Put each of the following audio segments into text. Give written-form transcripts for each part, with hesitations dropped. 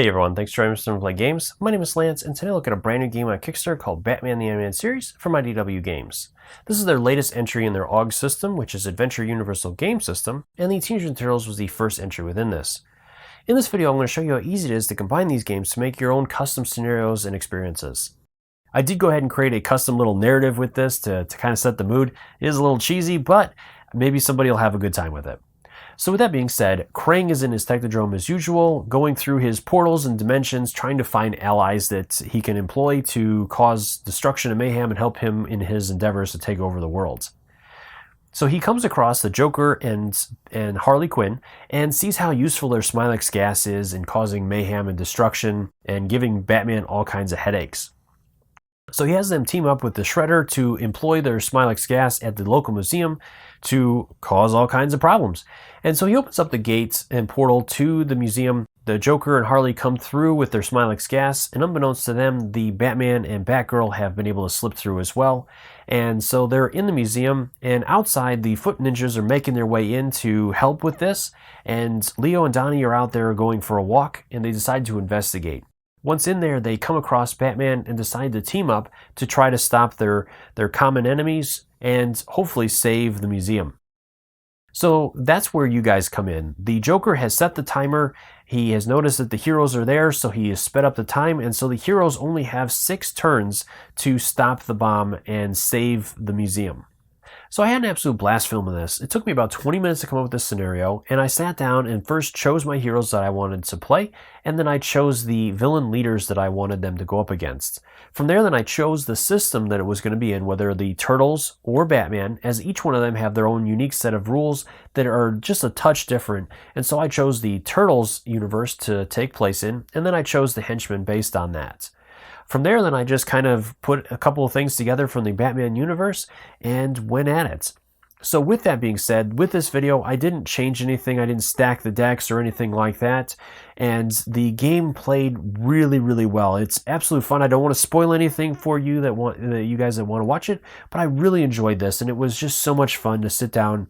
Hey everyone, thanks for joining us to play games. My name is Lance, and today I look at a brand new game on Kickstarter called Batman the Animated Series from IDW Games. This is their latest entry in their AUGS system, which is Adventure Universal Game System, and the Teenage Mutant Turtles was the first entry within this. In this video, I'm going to show you how easy it is to combine these games to make your own custom scenarios and experiences. I did go ahead and create a custom little narrative with this to kind of set the mood. It is a little cheesy, but maybe somebody will have a good time with it. So with that being said, Krang is in his Technodrome as usual, going through his portals and dimensions, trying to find allies that he can employ to cause destruction and mayhem and help him in his endeavors to take over the world. So he comes across the Joker and Harley Quin and sees how useful their Smilex gas is in causing mayhem and destruction and giving Batman all kinds of headaches. So he has them team up with the Shredder to employ their Smilex gas at the local museum to cause all kinds of problems. And so he opens up the gates and portal to the museum. The Joker and Harley come through with their Smilex gas, and unbeknownst to them, the Batman and Batgirl have been able to slip through as well. And so they're in the museum, and outside the Foot Ninjas are making their way in to help with this. And Leo and Donnie are out there going for a walk, and they decide to investigate. Once in there, they come across Batman and decide to team up to try to stop their common enemies and hopefully save the museum. So that's where you guys come in. The Joker has set the timer. He has noticed that the heroes are there, so he has sped up the time, and so the heroes only have 6 turns to stop the bomb and save the museum. So I had an absolute blast filming this. It took me about 20 minutes to come up with this scenario, and I sat down and first chose my heroes that I wanted to play, and then I chose the villain leaders that I wanted them to go up against. From there, then I chose the system that it was going to be in, whether the Turtles or Batman, as each one of them have their own unique set of rules that are just a touch different. And so I chose the Turtles universe to take place in, and then I chose the henchmen based on that. From there, then I just kind of put a couple of things together from the Batman universe and went at it. So with that being said, with this video, I didn't change anything. I didn't stack the decks or anything like that. And the game played really, really well. It's absolute fun. I don't want to spoil anything for you you guys that want to watch it, but I really enjoyed this, and it was just so much fun to sit down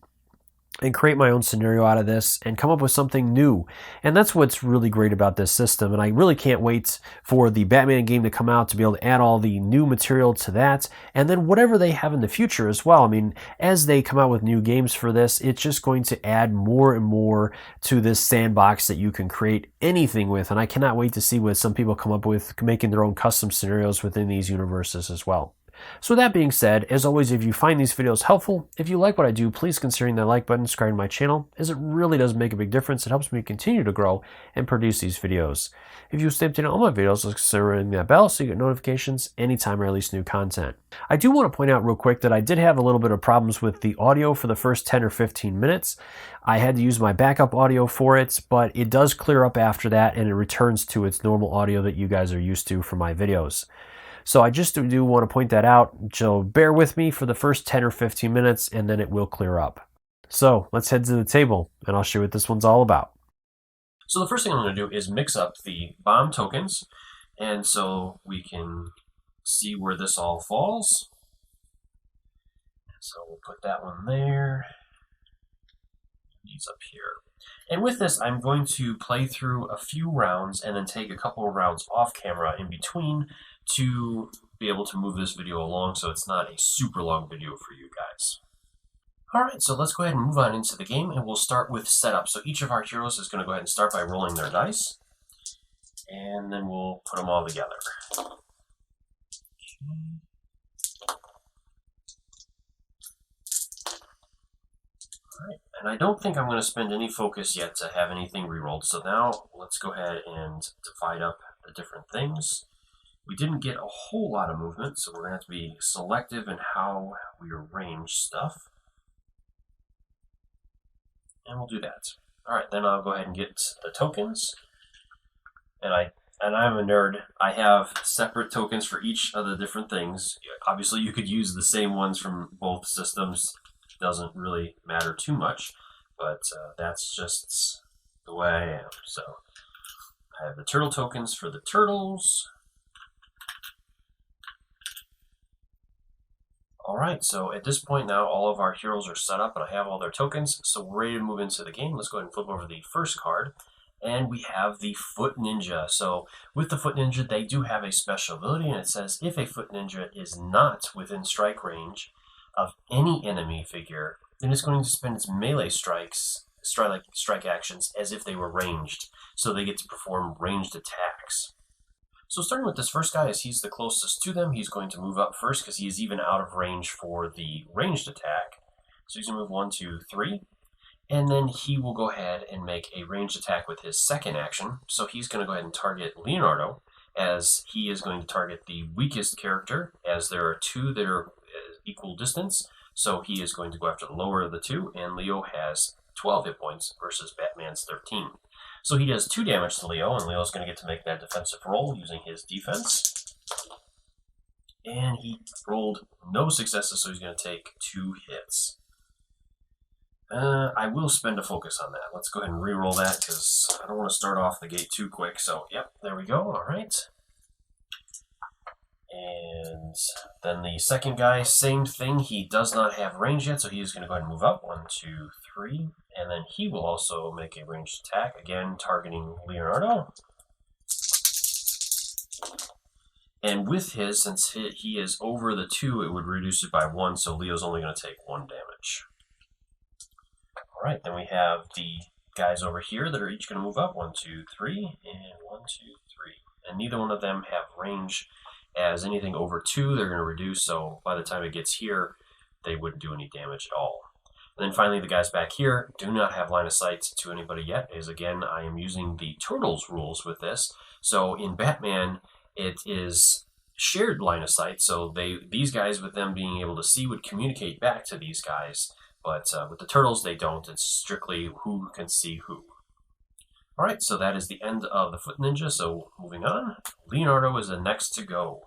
and create my own scenario out of this and come up with something new. And that's what's really great about this system. And I really can't wait for the Batman game to come out to be able to add all the new material to that. And then whatever they have in the future as well. I mean, as they come out with new games for this, it's just going to add more and more to this sandbox that you can create anything with. And I cannot wait to see what some people come up with, making their own custom scenarios within these universes as well. So with that being said, as always, if you find these videos helpful, if you like what I do, please consider that like button, subscribe to my channel, as it really does make a big difference. It helps me continue to grow and produce these videos. If you stay up to date on all my videos, consider ringing that bell so you get notifications anytime I release new content. I do want to point out real quick that I did have a little bit of problems with the audio for the first 10 or 15 minutes. I had to use my backup audio for it, but it does clear up after that, and it returns to its normal audio that you guys are used to for my videos. So I just do want to point that out, so bear with me for the first 10 or 15 minutes, and then it will clear up. So let's head to the table, and I'll show you what this one's all about. So the first thing I'm going to do is mix up the bomb tokens, and so we can see where this all falls. So we'll put that one there. These up here. And with this, I'm going to play through a few rounds and then take a couple of rounds off camera in between to be able to move this video along so it's not a super long video for you guys. Alright, so let's go ahead and move on into the game, and we'll start with setup. So each of our heroes is going to go ahead and start by rolling their dice, and then we'll put them all together. Alright, and I don't think I'm going to spend any focus yet to have anything rerolled, so now let's go ahead and divide up the different things. We didn't get a whole lot of movement, so we're going to have to be selective in how we arrange stuff. And we'll do that. Alright, then I'll go ahead and get the tokens. And I'm a nerd. I have separate tokens for each of the different things. Obviously, you could use the same ones from both systems. Doesn't really matter too much, but that's just the way I am. So I have the turtle tokens for the turtles. Alright, so at this point now all of our heroes are set up and I have all their tokens, so we're ready to move into the game. Let's go ahead and flip over the first card. And we have the Foot Ninja. So with the Foot Ninja, they do have a special ability, and it says if a Foot Ninja is not within strike range of any enemy figure, then it's going to spend its melee strike actions as if they were ranged. So they get to perform ranged attacks. So starting with this first guy, as he's the closest to them, he's going to move up first because he is even out of range for the ranged attack. So he's going to move 1, 2, 3. And then he will go ahead and make a ranged attack with his second action. So he's going to go ahead and target Leonardo, as he is going to target the weakest character, as there are two that are equal distance. So he is going to go after the lower of the two, and Leo has 12 hit points versus Batman's 13. So he does 2 damage to Leo, and Leo's going to get to make that defensive roll using his defense. And he rolled no successes, so he's going to take 2 hits. I will spend a focus on that. Let's go ahead and re-roll that because I don't want to start off the gate too quick. So, yep, there we go. All right. And then the second guy, same thing. He does not have range yet, so he is going to go ahead and move up. 1, 2, 3. And then he will also make a ranged attack, again targeting Leonardo. And with his, since he is over the 2, it would reduce it by 1, so Leo's only going to take 1 damage. Alright, then we have the guys over here that are each going to move up. 1, 2, 3, and 1, 2, 3. And neither one of them have range, as anything over 2 they're going to reduce, so by the time it gets here, they wouldn't do any damage at all. And then finally, the guys back here do not have line of sight to anybody yet, as again, I am using the Turtles rules with this. So in Batman, it is shared line of sight, so these guys, with them being able to see, would communicate back to these guys. But with the Turtles, they don't. It's strictly who can see who. Alright, so that is the end of the Foot Ninja, so moving on. Leonardo is the next to go.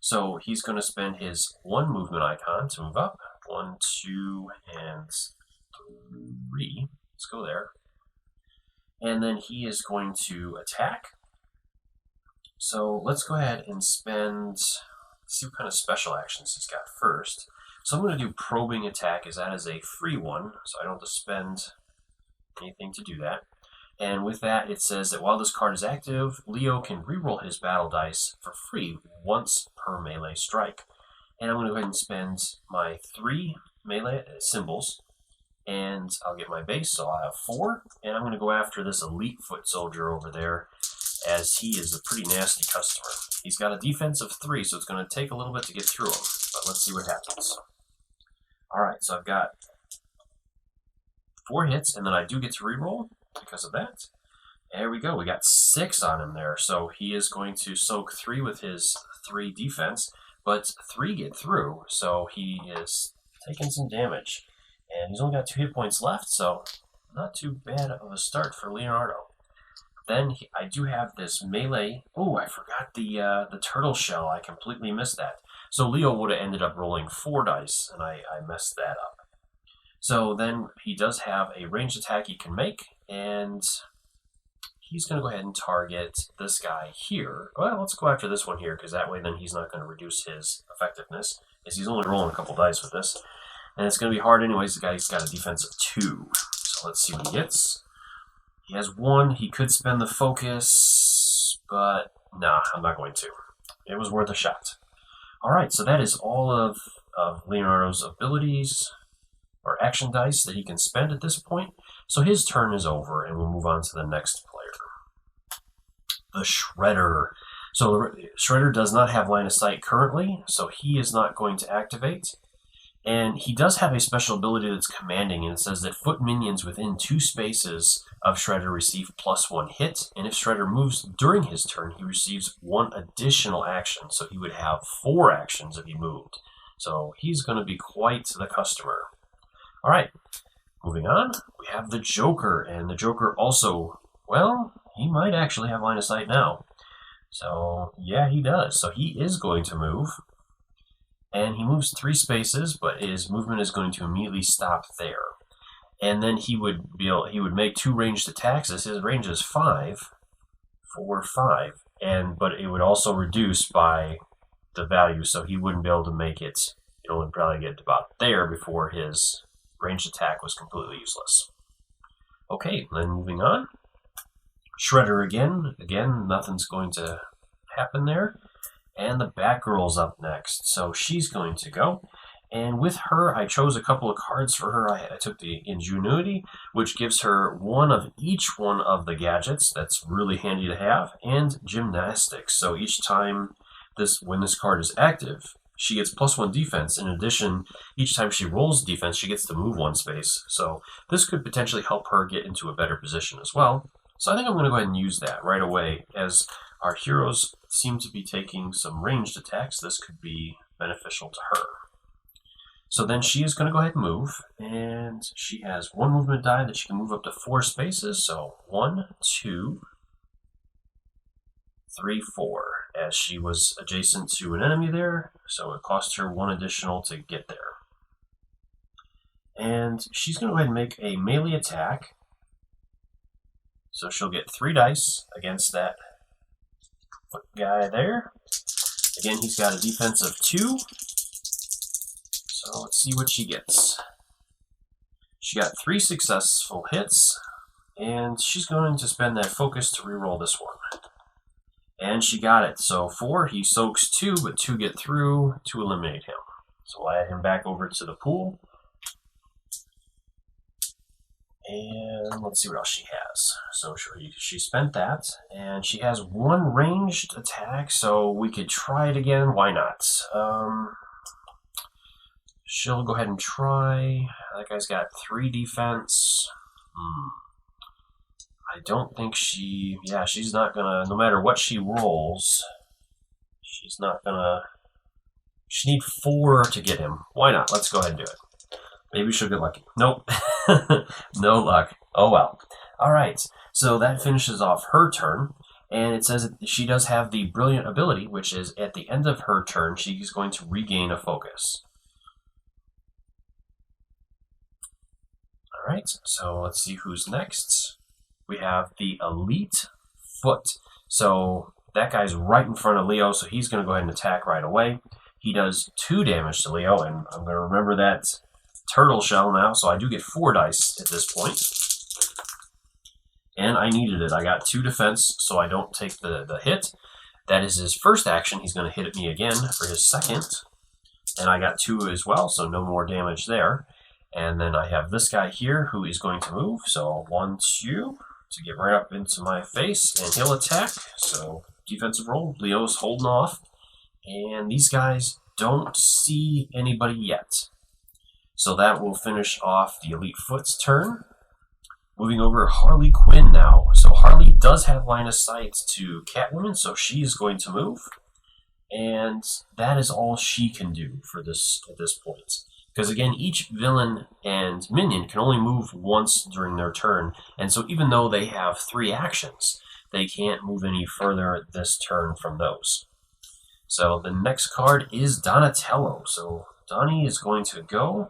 So he's going to spend his 1 movement icon to move up. 1, 2, and 3. Let's go there. And then he is going to attack. So let's go ahead and see what kind of special actions he's got first. So I'm going to do probing attack, as that is a free one, so I don't have to spend anything to do that. And with that, it says that while this card is active, Leo can reroll his battle dice for free once per melee strike. And I'm going to go ahead and spend my 3 melee symbols, and I'll get my base, so I'll have 4. And I'm going to go after this elite foot soldier over there, as he is a pretty nasty customer. He's got a defense of 3, so it's going to take a little bit to get through him, but let's see what happens. Alright, so I've got 4 hits, and then I do get to reroll because of that. There we go, we got 6 on him there, so he is going to soak 3 with his 3 defense, but 3 get through, so he is taking some damage. And he's only got 2 hit points left, so not too bad of a start for Leonardo. Then I do have this melee. Oh, I forgot the turtle shell. I completely missed that. So Leo would have ended up rolling 4 dice, and I messed that up. So then he does have a ranged attack he can make, and he's going to go ahead and target this guy here. Well, let's go after this one here, because that way then he's not going to reduce his effectiveness, as he's only rolling a couple dice with this. And it's going to be hard anyways. The guy's got a defense of 2. So let's see what he gets. He has 1. He could spend the focus, but nah, I'm not going to. It was worth a shot. Alright, so that is all of Leonardo's abilities, or action dice, that he can spend at this point. So his turn is over, and we'll move on to the next player. The Shredder. So the Shredder does not have line of sight currently, so he is not going to activate. And he does have a special ability that's commanding, and it says that foot minions within 2 spaces of Shredder receive +1 hit, and if Shredder moves during his turn, he receives 1 additional action, so he would have 4 actions if he moved. So he's going to be quite the customer. Alright, moving on, we have the Joker, and the Joker also, well, he might actually have line of sight now. So, yeah, he does. So he is going to move. And he moves 3 spaces, but his movement is going to immediately stop there. And then he would make 2 ranged attacks, as his range is 5, 4, 5, but it would also reduce by the value, so he wouldn't be able to make it. He'd only probably get about there before his ranged attack was completely useless. Okay, then moving on, Shredder again. Again, nothing's going to happen there. And the Batgirl's up next. So she's going to go. And with her, I chose a couple of cards for her. I took the Ingenuity, which gives her one of each one of the gadgets. That's really handy to have. And Gymnastics. So each time when this card is active, she gets +1 defense. In addition, each time she rolls defense, she gets to move 1 space. So this could potentially help her get into a better position as well. So I think I'm going to go ahead and use that right away. As our heroes seem to be taking some ranged attacks, this could be beneficial to her. So then she is going to go ahead and move, and she has 1 movement die that she can move up to 4 spaces. So 1, 2, 3, 4, as she was adjacent to an enemy there, so it cost her 1 additional to get there. And she's going to go ahead and make a melee attack. So she'll get 3 dice against that foot guy there. Again, he's got a defense of 2. So let's see what she gets. She got 3 successful hits, and she's going to spend that focus to reroll this one. And she got it. So 4, he soaks 2, but 2 get through to eliminate him. So we'll add him back over to the pool. And let's see what else she has. So she spent that, and she has 1 ranged attack, so we could try it again. Why not? She'll go ahead and try. That guy's got 3 defense. I don't think she's not gonna, no matter what she rolls, she's not gonna, she need 4 to get him. Why not? Let's go ahead and do it. Maybe she'll get lucky. Nope. No luck. Oh well. Alright, so that finishes off her turn. And it says that she does have the brilliant ability, which is at the end of her turn, she's going to regain a focus. Alright, so let's see who's next. We have the Elite Foot. So that guy's right in front of Leo, so he's going to go ahead and attack right away. He does 2 damage to Leo, and I'm going to remember that turtle shell now, so I do get 4 dice at this point. And I needed it. I got 2 defense, so I don't take the hit. That is his first action. He's going to hit at me again for his second. And I got 2 as well, so no more damage there. And then I have this guy here who is going to move. So 1, 2 to get right up into my face, and he'll attack. So defensive roll. Leo's holding off. And these guys don't see anybody yet. So that will finish off the Elite Foot's turn. Moving over to Harley Quin now. So Harley does have line of sight to Catwoman, so she is going to move. And that is all she can do for this at this point. Because again, each villain and minion can only move once during their turn. And so even though they have 3 actions, they can't move any further this turn from those. So the next card is Donatello. So Donnie is going to go.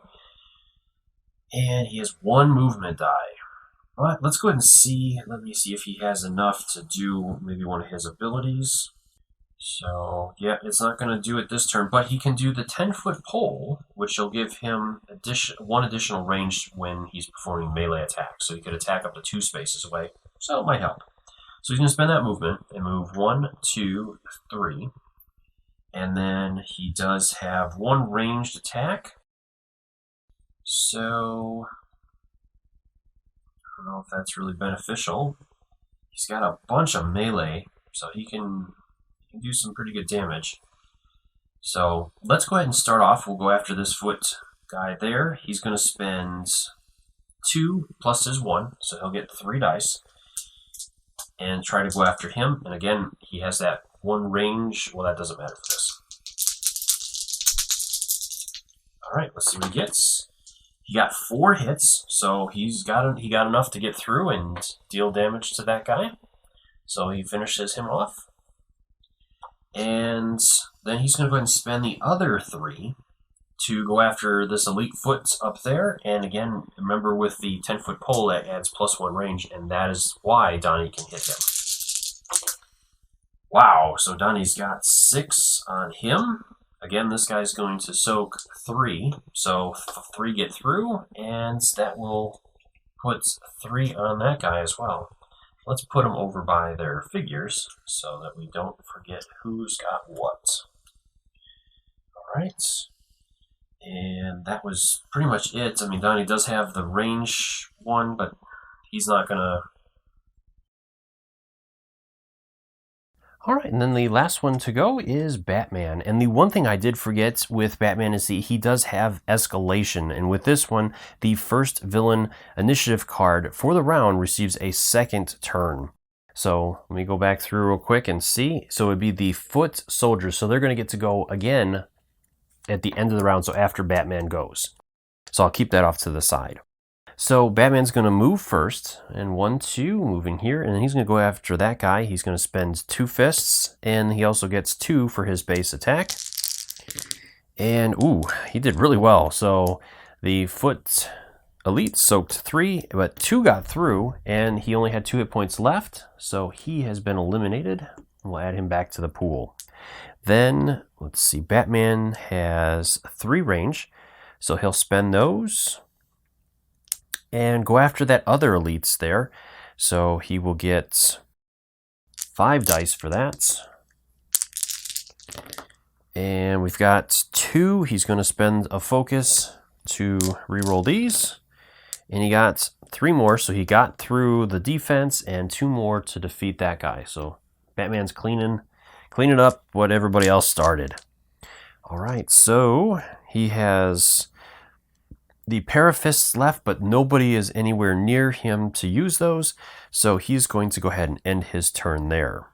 And he has 1 movement die. But let's go ahead and see. Let me see if he has enough to do maybe one of his abilities. So, yeah, it's not going to do it this turn, but he can do the 10-foot pole, which will give him 1 additional range when he's performing melee attacks. So he could attack up to 2 spaces away, so it might help. So he's going to spend that movement and move 1, 2, 3. And then he does have 1 ranged attack. So I don't know if that's really beneficial. He's got a bunch of melee, so he can do some pretty good damage. So let's go ahead and start off. We'll go after this foot guy there. He's going to spend 2 plus his 1, so he'll get 3 dice. And try to go after him. And again, he has that 1 range. Well, that doesn't matter for this. Alright, let's see what he gets. He got 4 hits, so he got enough to get through and deal damage to that guy. So he finishes him off. And then he's going to go ahead and spend the other 3 to go after this Elite Foot up there. And again, remember with the 10-foot pole, that adds +1 range, and that is why Donnie can hit him. Wow, so Donnie's got 6 on him. Again, this guy's going to soak 3, so 3 get through, and that will put 3 on that guy as well. let's put them over by their figures so that we don't forget who's got what. All right. And that was pretty much it. I mean, Donnie does have the range one, but he's not going to... All right, and then the last one to go is Batman. And the one thing I did forget with Batman is he does have escalation. And with this one, the first villain initiative card for the round receives a second turn. So let me go back through real quick and see. So it would be the foot soldiers. So they're going to get to go again at the end of the round, so after Batman goes. So I'll keep that off to the side. So Batman's going to move first, and 1, 2, moving here, and then he's going to go after that guy. He's going to spend 2 fists, and he also gets 2 for his base attack. And, ooh, he did really well. So the foot elite soaked 3, but 2 got through, and he only had 2 hit points left, so he has been eliminated. We'll add him back to the pool. Then, let's see, Batman has 3 range, so he'll spend those and go after that other elites there. So he will get 5 dice for that. And we've got 2. He's going to spend a focus to reroll these. And he got 3 more, so he got through the defense and 2 more to defeat that guy. So Batman's cleaning up what everybody else started. All right, so he has the pair of fists left, but nobody is anywhere near him to use those, so he's going to go ahead and end his turn there.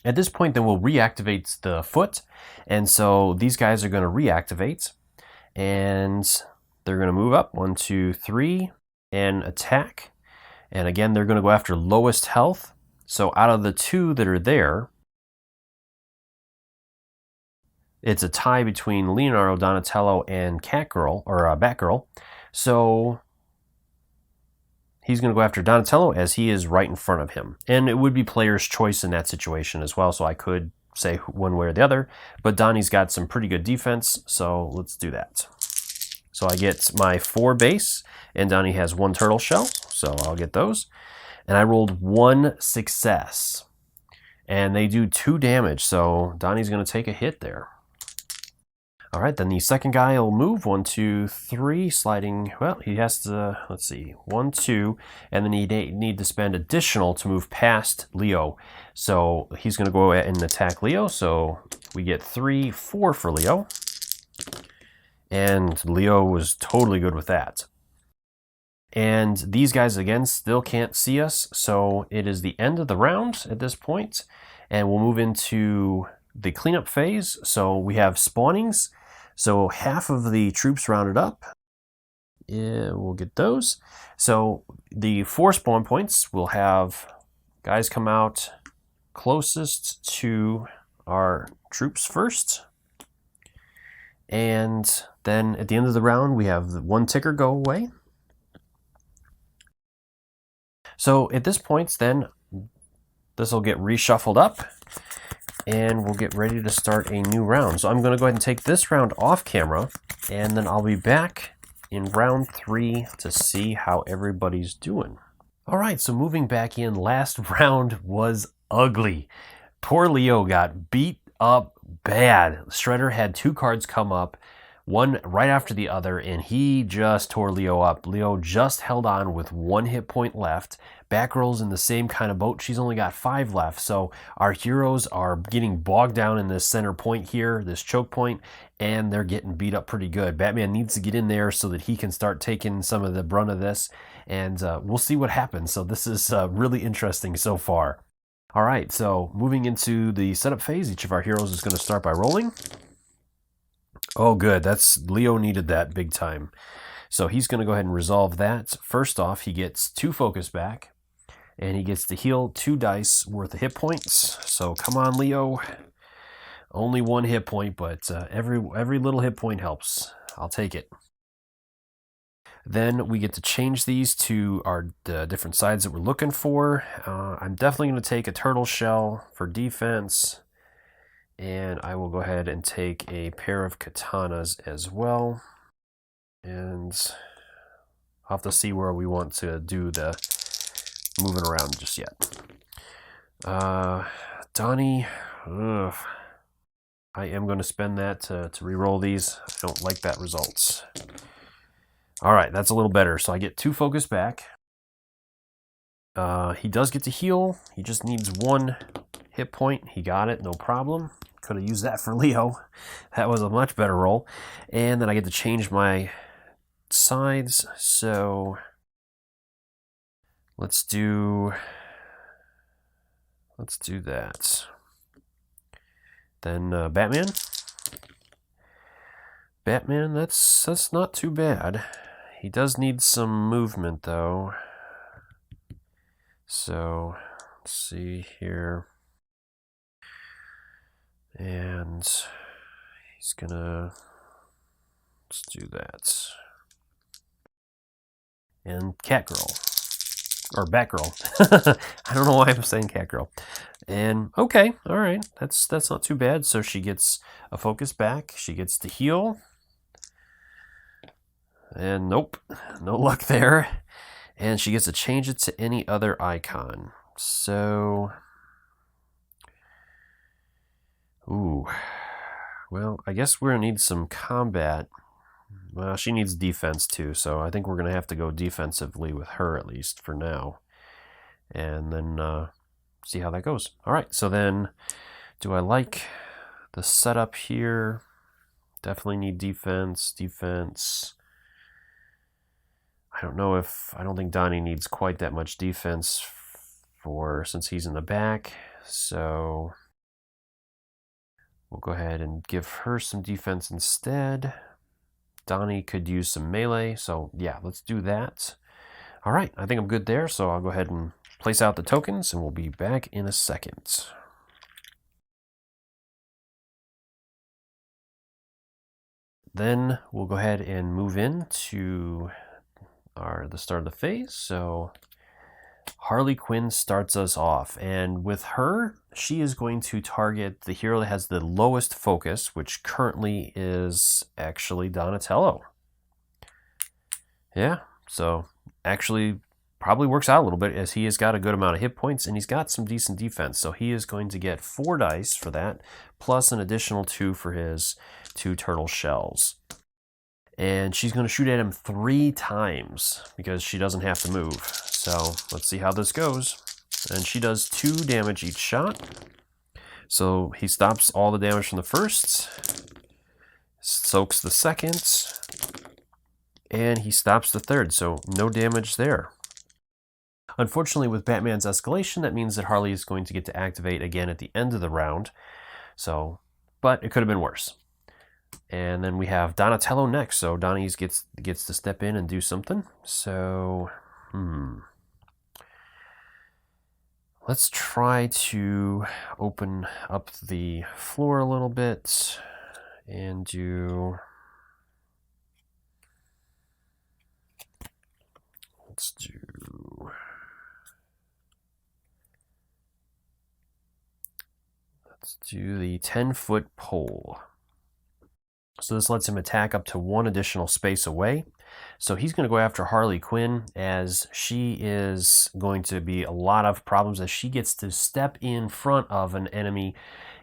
At this point, then we'll reactivate the foot, and so these guys are going to reactivate, and they're going to move up, 1, 2, 3, and attack. And again, they're going to go after lowest health. So out of the 2 that are there, it's a tie between Leonardo, Donatello, and Catgirl, or Batgirl. So he's going to go after Donatello as he is right in front of him. And it would be player's choice in that situation as well, so I could say one way or the other. But Donnie's got some pretty good defense, so let's do that. So I get my 4 base, and Donnie has 1 turtle shell, so I'll get those. And I rolled 1 success. And they do 2 damage, so Donnie's going to take a hit there. All right, then the second guy will move, 1, 2, 3, sliding. Well, he has to, let's see, 1, 2, and then he need to spend additional to move past Leo. So he's going to go ahead and attack Leo, so we get 3, 4 for Leo. And Leo was totally good with that. And these guys, again, still can't see us, so it is the end of the round at this point, and we'll move into the cleanup phase. So we have spawnings, so half of the troops rounded up. Yeah, we'll get those. So the 4 spawn points will have guys come out closest to our troops first. And then at the end of the round, we have the 1 ticker go away. So at this point, then, this will get reshuffled up, and we'll get ready to start a new round. So I'm going to go ahead and take this round off camera, and then I'll be back in round 3 to see how everybody's doing. All right, so moving back in, last round was ugly. Poor Leo got beat up bad. Shredder had 2 cards come up, one right after the other, and he just tore Leo up. Leo just held on with 1 hit point left. Batgirl's in the same kind of boat. She's only got 5 left. So our heroes are getting bogged down in this center point here, this choke point, and they're getting beat up pretty good. Batman needs to get in there so that he can start taking some of the brunt of this, and we'll see what happens. So this is really interesting so far. All right, so moving into the setup phase, each of our heroes is going to start by rolling. Oh, good. Leo needed that big time. So he's going to go ahead and resolve that. First off, he gets 2 focus back, and he gets to heal 2 dice worth of hit points. So come on, Leo. Only 1 hit point, but every little hit point helps. I'll take it. Then we get to change these to the different sides that we're looking for. I'm definitely going to take a turtle shell for defense. And I will go ahead and take a pair of katanas as well. And I'll have to see where we want to do the moving around just yet. Donnie, ugh. I am going to spend that to re-roll these. I don't like that results. All right, that's a little better. So I get 2 focus back. He does get to heal. He just needs 1 hit point. He got it, no problem. Could have used that for Leo. That was a much better roll. And then I get to change my sides. So let's do that. Then Batman. Batman, that's not too bad. He does need some movement though. So let's see here. And he's gonna, let's do that. And Catgirl. Or Batgirl. I don't know why I'm saying Catgirl. And okay, all right, that's not too bad. So she gets a focus back. She gets to heal. And nope, no luck there. And she gets to change it to any other icon. So, ooh, well, I guess we're gonna need some combat. Well, she needs defense too, so I think we're gonna have to go defensively with her at least for now. And then see how that goes. All right, so then do I like the setup here? Definitely need defense. I don't think Donnie needs quite that much defense since he's in the back. So we'll go ahead and give her some defense instead. Donnie could use some melee. So yeah, let's do that. All right, I think I'm good there. So I'll go ahead and place out the tokens and we'll be back in a second. Then we'll go ahead and move into the start of the phase. So Harley Quinn starts us off, and with her, she is going to target the hero that has the lowest focus, which currently is actually Donatello. Yeah, so actually probably works out a little bit as he has got a good amount of hit points and he's got some decent defense. So he is going to get 4 dice for that, plus an additional 2 for his 2 turtle shells. And she's going to shoot at him 3 times because she doesn't have to move. So let's see how this goes. And she does 2 damage each shot. So he stops all the damage from the first, soaks the second, and he stops the third. So no damage there. Unfortunately, with Batman's escalation, that means that Harley is going to get to activate again at the end of the round. So, but it could have been worse. And then we have Donatello next. So Donnie gets to step in and do something. So, let's try to open up the floor a little bit and do. Let's do the 10-foot pole. So this lets him attack up to 1 additional space away. So he's going to go after Harley Quinn, as she is going to be a lot of problems as she gets to step in front of an enemy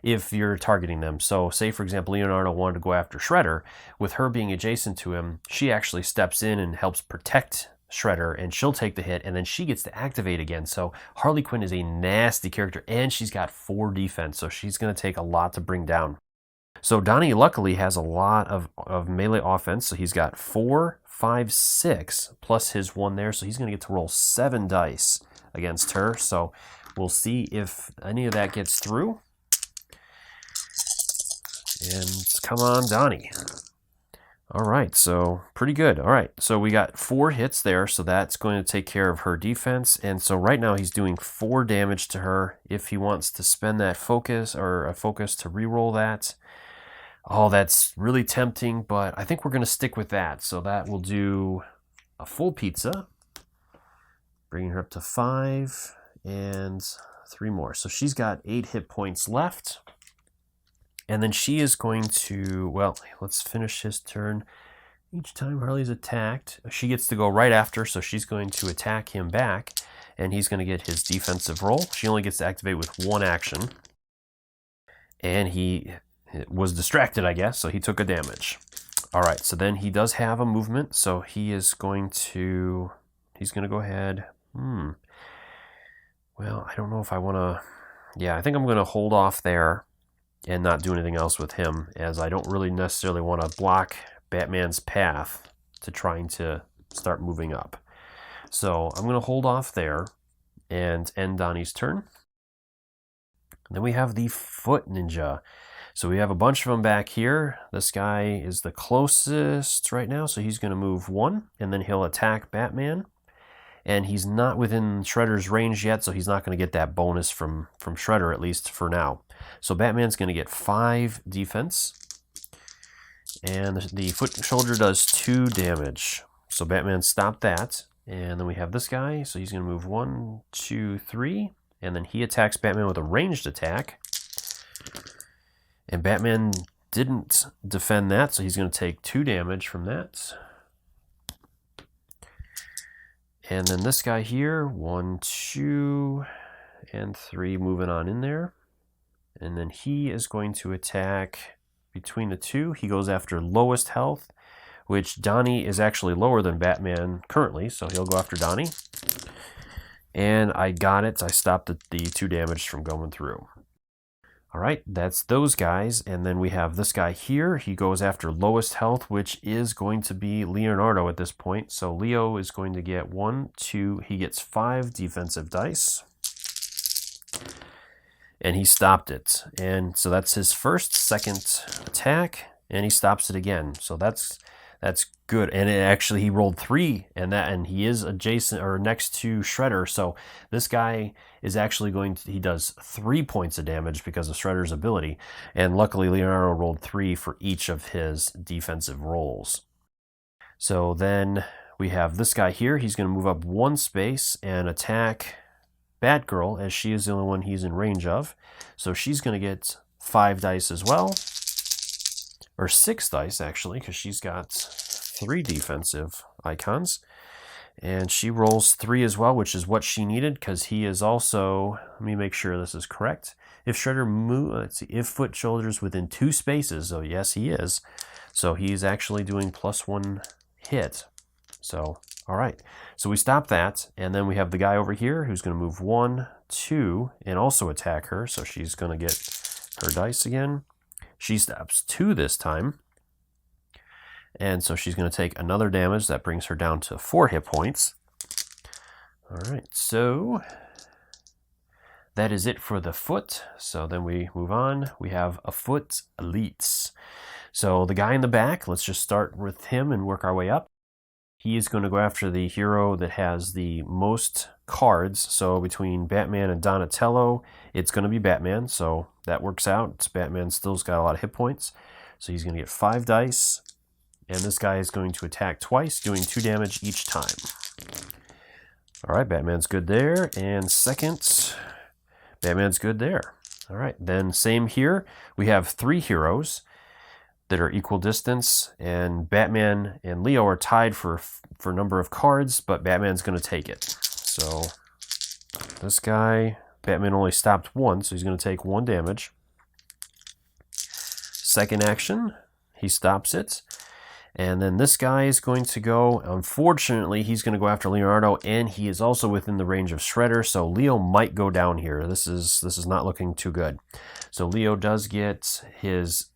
if you're targeting them. So say, for example, Leonardo wanted to go after Shredder. With her being adjacent to him, she actually steps in and helps protect Shredder, and she'll take the hit, and then she gets to activate again. So Harley Quinn is a nasty character, and she's got 4 defense, so she's going to take a lot to bring down. So Donnie luckily has a lot of melee offense, so he's got 4, 5, 6, plus his 1 there, so he's going to get to roll 7 dice against her. So we'll see if any of that gets through. And come on, Donnie. All right, so pretty good. All right, so we got 4 hits there, so that's going to take care of her defense. And so right now he's doing 4 damage to her. If he wants to spend that focus or a focus to reroll that, oh, that's really tempting, but I think we're going to stick with that. So that will do a full pizza, bringing her up to 5 and 3 more. So she's got 8 hit points left. And then she is going to, well, let's finish his turn. Each time Harley's attacked, she gets to go right after, so she's going to attack him back, and he's going to get his defensive roll. She only gets to activate with one action. And he was distracted, I guess, so he took a damage. All right, so then he does have a movement, so he's going to go ahead. Well, I don't know if I want to. Yeah, I think I'm going to hold off there and not do anything else with him, as I don't really necessarily want to block Batman's path to trying to start moving up. So I'm going to hold off there and end Donnie's turn. And then we have the Foot Ninja. So we have a bunch of them back here. This guy is the closest right now, so he's going to move one, and then he'll attack Batman. And he's not within Shredder's range yet, so he's not going to get that bonus from Shredder, at least for now. So Batman's going to get 5 defense. And the foot soldier does 2 damage. So Batman stopped that. And then we have this guy, so he's going to move 1, 2, 3. And then he attacks Batman with a ranged attack. And Batman didn't defend that, so he's going to take 2 damage from that. And then this guy here, 1, 2, and 3, moving on in there. And then he is going to attack between the two. He goes after lowest health, which Donnie is actually lower than Batman currently, so he'll go after Donnie. And I got it. I stopped the 2 damage from going through. All right, that's those guys. And then we have this guy here. He goes after lowest health, which is going to be Leonardo at this point. So Leo is going to get 1, 2, he gets 5 defensive dice. And he stopped it. And so that's his second attack, and he stops it again. So that's good. And he rolled 3, and he is adjacent or next to Shredder. So this guy is actually he does 3 points of damage because of Shredder's ability. And luckily Leonardo rolled 3 for each of his defensive rolls. So then we have this guy here. He's going to move up 1 space and attack Batgirl, as she is the only one he's in range of. So she's going to get 5 dice as well. Or 6 dice, actually, because she's got 3 defensive icons. And she rolls 3 as well, which is what she needed, because he is also, let me make sure this is correct. If Shredder moves, if Foot Shoulders within 2 spaces, so yes, he is. So he's actually doing +1 hit. So, all right. So we stop that, and then we have the guy over here who's going to move 1, 2, and also attack her. So she's going to get her dice again. She stops 2 this time. And so she's going to take another damage. That brings her down to 4 hit points. All right, so that is it for the Foot. So then we move on. We have a Foot Elites. So the guy in the back, let's just start with him and work our way up. He is going to go after the hero that has the most cards. So between Batman and Donatello, it's going to be Batman. So that works out. Batman still's got a lot of hit points. So he's going to get 5 dice. And this guy is going to attack twice, doing 2 damage each time. All right, Batman's good there. And second, Batman's good there. All right, then same here. We have 3 heroes that are equal distance, and Batman and Leo are tied for number of cards, but Batman's going to take it. So this guy, Batman only stopped 1, so he's going to take 1 damage. Second action, he stops it. And then this guy is going to go, unfortunately, he's going to go after Leonardo, and he is also within the range of Shredder, so Leo might go down here. This is not looking too good. So Leo does get his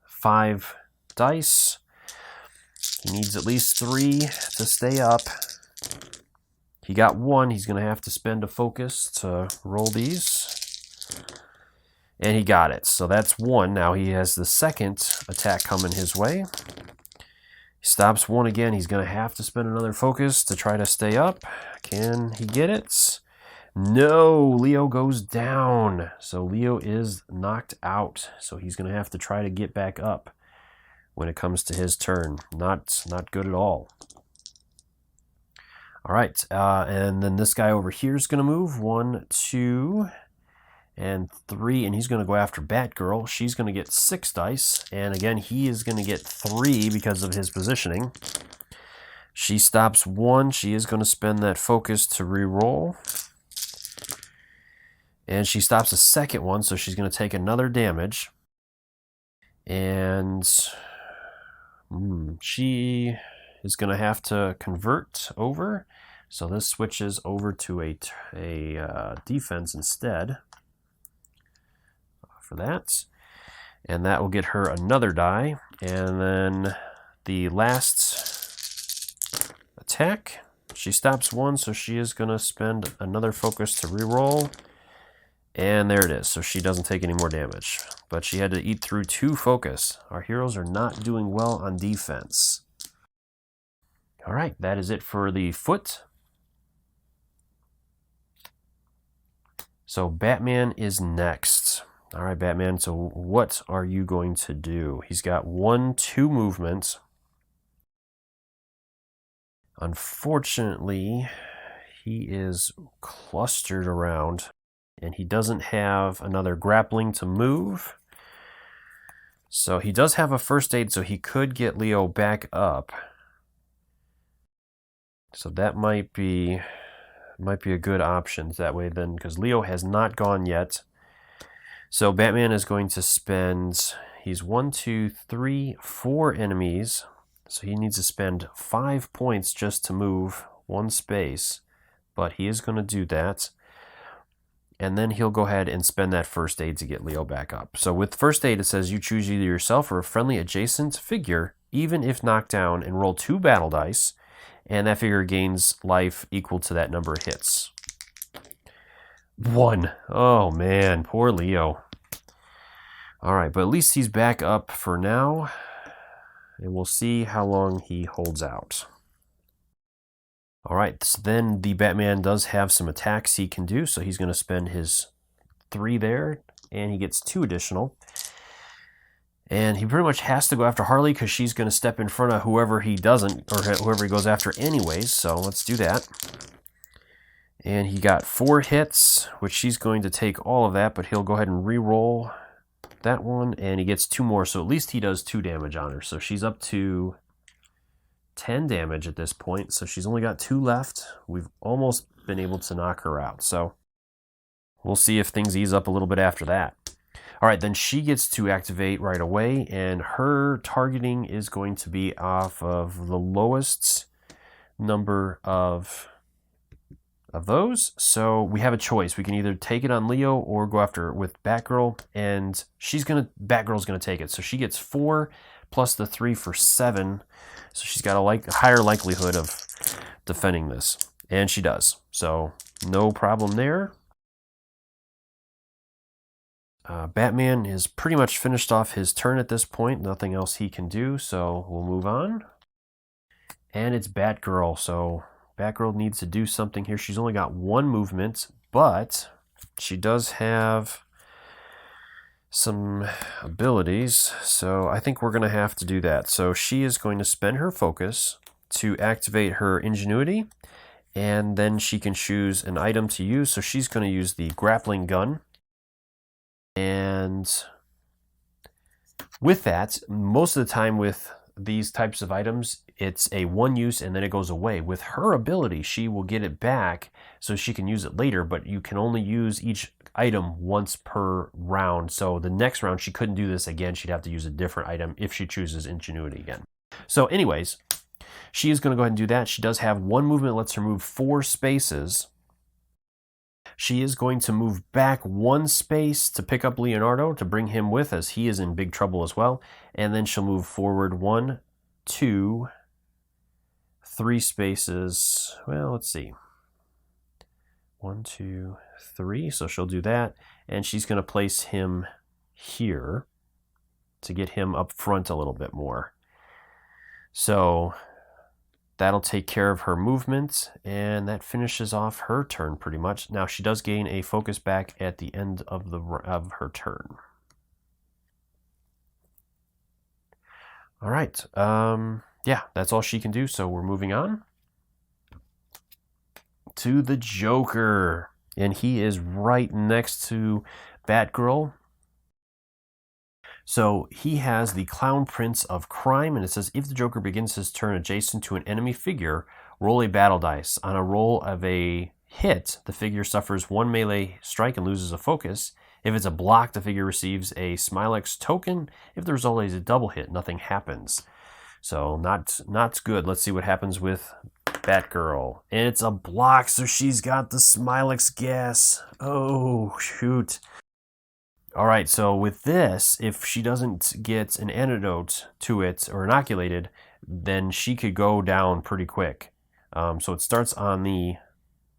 5 dice. He needs at least 3 to stay up. He got 1. He's going to have to spend a focus to roll these. And he got it. So that's 1. Now he has the second attack coming his way. He stops 1 again. He's going to have to spend another focus to try to stay up. Can he get it? No, Leo goes down. So Leo is knocked out. So he's going to have to try to get back up when it comes to his turn. Not good at all. All right, and then this guy over here is going to move 1, 2, and 3, and he's going to go after Batgirl. She's going to get 6 dice, and again, he is going to get 3 because of his positioning. She stops 1. She is going to spend that focus to re-roll. And she stops a second one, so she's going to take another damage. And she is going to have to convert over. So this switches over to a defense instead for that. And that will get her another die. And then the last attack, she stops 1, so she is going to spend another focus to re-roll. And there it is, so she doesn't take any more damage. But she had to eat through 2 focus. Our heroes are not doing well on defense. Alright, that is it for the foot. So Batman is next. Alright, Batman, so what are you going to do? He's got 1-2 movement. Unfortunately, he is clustered around. And he doesn't have another grappling to move. So he does have a first aid, so he could get Leo back up. So that might be a good option that way then, because Leo has not gone yet. So Batman is going to spend, he's 1, 2, 3, 4 enemies. So he needs to spend 5 points just to move 1 space. But he is going to do that. And then he'll go ahead and spend that first aid to get Leo back up. So with first aid, it says you choose either yourself or a friendly adjacent figure, even if knocked down, and roll 2 battle dice. And that figure gains life equal to that number of hits. 1. Oh man, poor Leo. Alright, but at least he's back up for now. And we'll see how long he holds out. Alright, so then the Batman does have some attacks he can do, so he's going to spend his 3 there, and he gets 2 additional. And he pretty much has to go after Harley because she's going to step in front of whoever he doesn't, or whoever he goes after anyways, so let's do that. And he got 4 hits, which she's going to take all of that, but he'll go ahead and re-roll that one, and he gets 2 more, so at least he does 2 damage on her. So she's up to 10 damage at this point, so she's only got 2 left. We've almost been able to knock her out, so we'll see if things ease up a little bit after that. Alright, then she gets to activate right away, and her targeting is going to be off of the lowest number of those. So we have a choice. We can either take it on Leo or go after with Batgirl, and Batgirl's gonna take it. So she gets 4 plus the 3 for 7. So she's got a higher likelihood of defending this. And she does. So no problem there. Batman is pretty much finished off his turn at this point. Nothing else he can do, so we'll move on. And it's Batgirl, so Batgirl needs to do something here. She's only got 1 movement, but she does have some abilities, so I think we're going to have to do that. So she is going to spend her focus to activate her ingenuity, and then she can choose an item to use. So she's going to use the grappling gun. And with that, most of the time with these types of items, it's a 1 use and then it goes away. With her ability, she will get it back so she can use it later, but you can only use each item once per round. So the next round, she couldn't do this again. She'd have to use a different item if she chooses ingenuity again. So anyways, she is going to go ahead and do that. She does have 1 movement, lets her move 4 spaces. She is going to move back 1 space to pick up Leonardo to bring him with, as he is in big trouble as well. And then she'll move forward 1, 2, 3 spaces. Well, let's see. 1, 2, 3. So she'll do that. And she's going to place him here to get him up front a little bit more. So that'll take care of her movement, and that finishes off her turn pretty much. Now she does gain a focus back at the end of her turn. All right, yeah, that's all she can do. So we're moving on to the Joker. and he is right next to Batgirl. So he has the Clown Prince of Crime, and it says if the Joker begins his turn adjacent to an enemy figure, roll a battle dice. On a roll of a hit, the figure suffers one melee strike and loses a focus. If it's a block, the figure receives a Smilex token. If the result is a double hit, nothing happens. So not good. Let's see what happens with Batgirl. And it's a block, so she's got the Smilex gas. Oh, shoot. All right, so with this, if she doesn't get an antidote to it or inoculated, then she could go down pretty quick. So it starts on the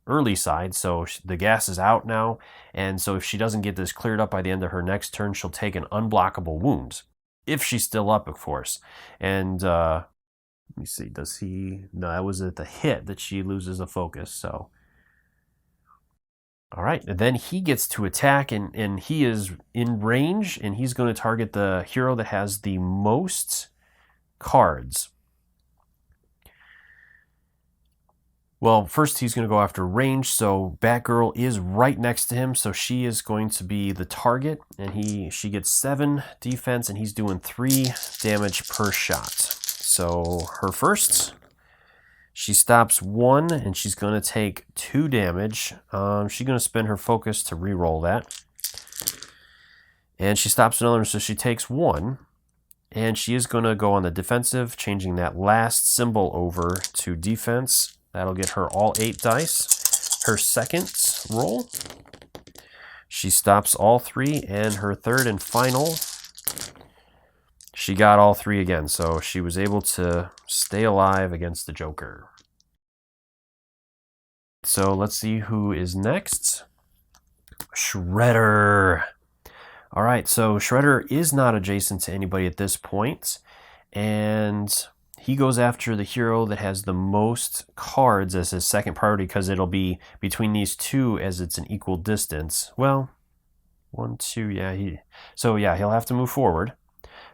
early side, so the gas is out now, and so if she doesn't get this cleared up by the end of her next turn, she'll take an unblockable wound. If she's still up, of course. And let me see, does he... No, that was at the hit that she loses a focus, so... All right, and then he gets to attack, and he is in range, and he's going to target the hero that has the most cards. Well, first he's going to go after range, so Batgirl is right next to him, so she is going to be the target, and she gets 7 defense, and he's doing 3 damage per shot. So her first... She stops 1, and she's going to take 2 damage. She's going to spend her focus to re-roll that. And she stops another, so she takes 1. And she is going to go on the defensive, changing that last symbol over to defense. That'll get her all 8 dice. Her second roll, she stops all 3. And her third and final, she got all 3 again, so she was able to stay alive against the Joker. So let's see who is next. Shredder. All right, so Shredder is not adjacent to anybody at this point, and he goes after the hero that has the most cards as his second priority because it'll be between these two as it's an equal distance. Well, 1, 2, yeah. He'll have to move forward.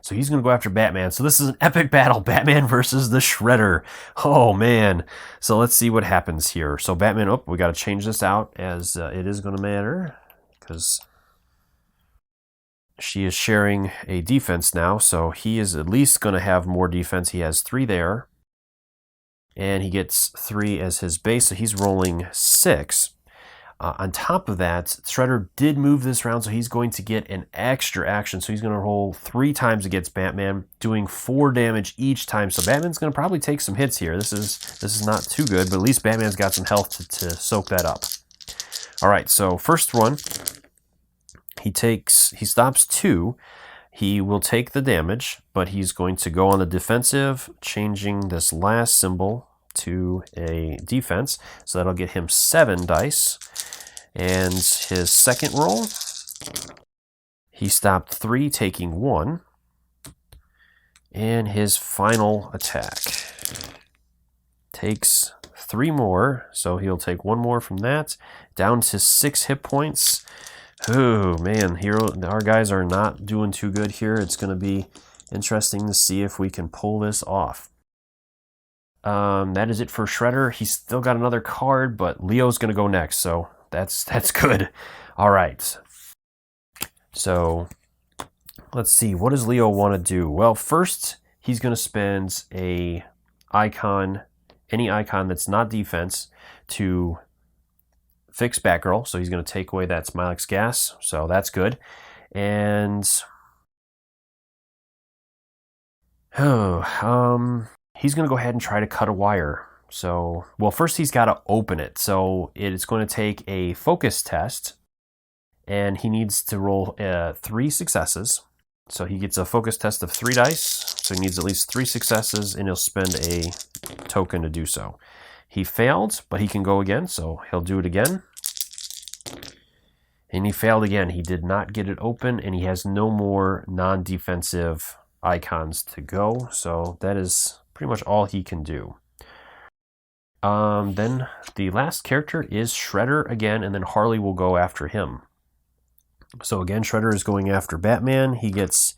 So he's going to go after Batman. So this is an epic battle, Batman versus the Shredder. Oh, man. So let's see what happens here. So Batman, we got to change this out as it is going to matter because she is sharing a defense now. So he is at least going to have more defense. He has 3 there. And he gets 3 as his base. So he's rolling 6. On top of that, Shredder did move this round, so he's going to get an extra action. So he's going to roll 3 times against Batman, doing 4 damage each time. So Batman's going to probably take some hits here. This is not too good, but at least Batman's got some health to soak that up. All right, so first one, he stops 2. He will take the damage, but he's going to go on the defensive, changing this last symbol to a defense. So that'll get him 7 dice. And his second roll, he stopped 3, taking 1. And his final attack takes 3 more, so he'll take 1 more from that, down to 6 hit points. Oh man, our guys are not doing too good here. It's going to be interesting to see if we can pull this off. That is it for Shredder. He's still got another card, but Leo's going to go next, so that's good. All right. So let's see. What does Leo want to do? Well, first he's going to spend any icon that's not defense to fix Batgirl. So he's going to take away that Smilex gas. So that's good. And he's going to go ahead and try to cut a wire. So, well, first he's got to open it. So it's going to take a focus test, and he needs to roll 3 successes. So he gets a focus test of 3 dice. So he needs at least 3 successes, and he'll spend a token to do so. He failed, but he can go again, so he'll do it again. And he failed again. He did not get it open, and he has no more non-defensive icons to go. So that is pretty much all he can do. Then the last character is Shredder again, and then Harley will go after him. So again, Shredder is going after Batman. He gets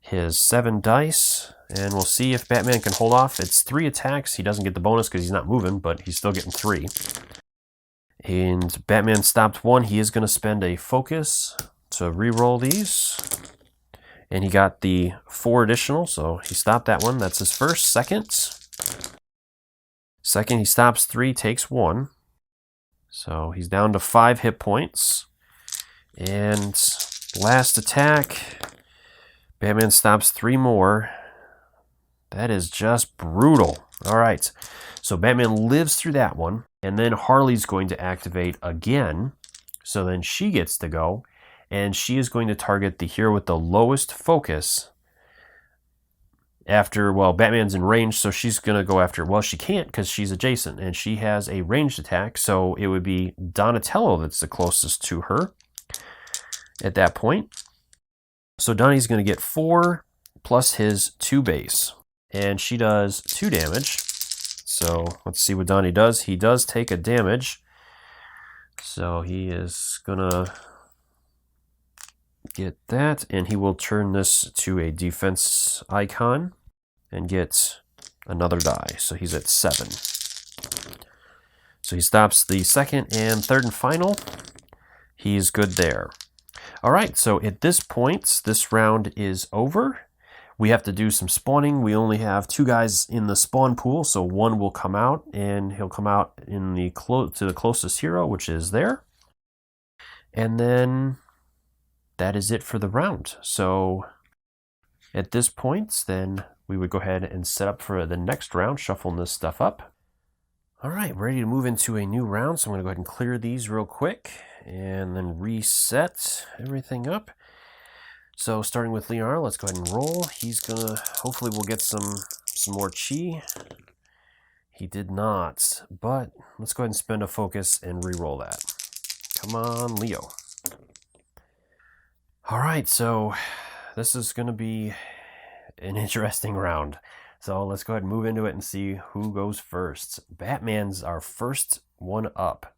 his 7 dice, and we'll see if Batman can hold off. It's 3 attacks. He doesn't get the bonus because he's not moving, but he's still getting 3. And Batman stopped one. He is going to spend a focus to re-roll these. And he got the 4 additional, so he stopped that one. That's his first. Second, he stops 3, takes 1. So he's down to 5 hit points. And last attack, Batman stops 3 more. That is just brutal. All right, so Batman lives through that one. And then Harley's going to activate again. So then she gets to go. And she is going to target the hero with the lowest focus. After, well, Batman's in range, so she's going to go after, well, she can't because she's adjacent. And she has a ranged attack, so it would be Donatello that's the closest to her at that point. So Donnie's going to get 4 plus his 2 base. And she does 2 damage. So let's see what Donnie does. He does take a damage. So he is going to get that. And he will turn this to a defense icon and get another die. So he's at 7. So he stops the second and third and final. He's good there. All right, so at this point, this round is over. We have to do some spawning. We only have 2 guys in the spawn pool, so one will come out, and he'll come out in the to the closest hero, which is there. And then that is it for the round. So at this point, then we would go ahead and set up for the next round, shuffling this stuff up. All right, ready to move into a new round. So I'm going to go ahead and clear these real quick and then reset everything up. So starting with Leonardo, let's go ahead and roll. He's gonna, hopefully we'll get some more chi. He did not, but let's go ahead and spend a focus and re-roll that. Come on, Leo. All right, so this is gonna be an interesting round. So let's go ahead and move into it and see who goes first. Batman's our first one up.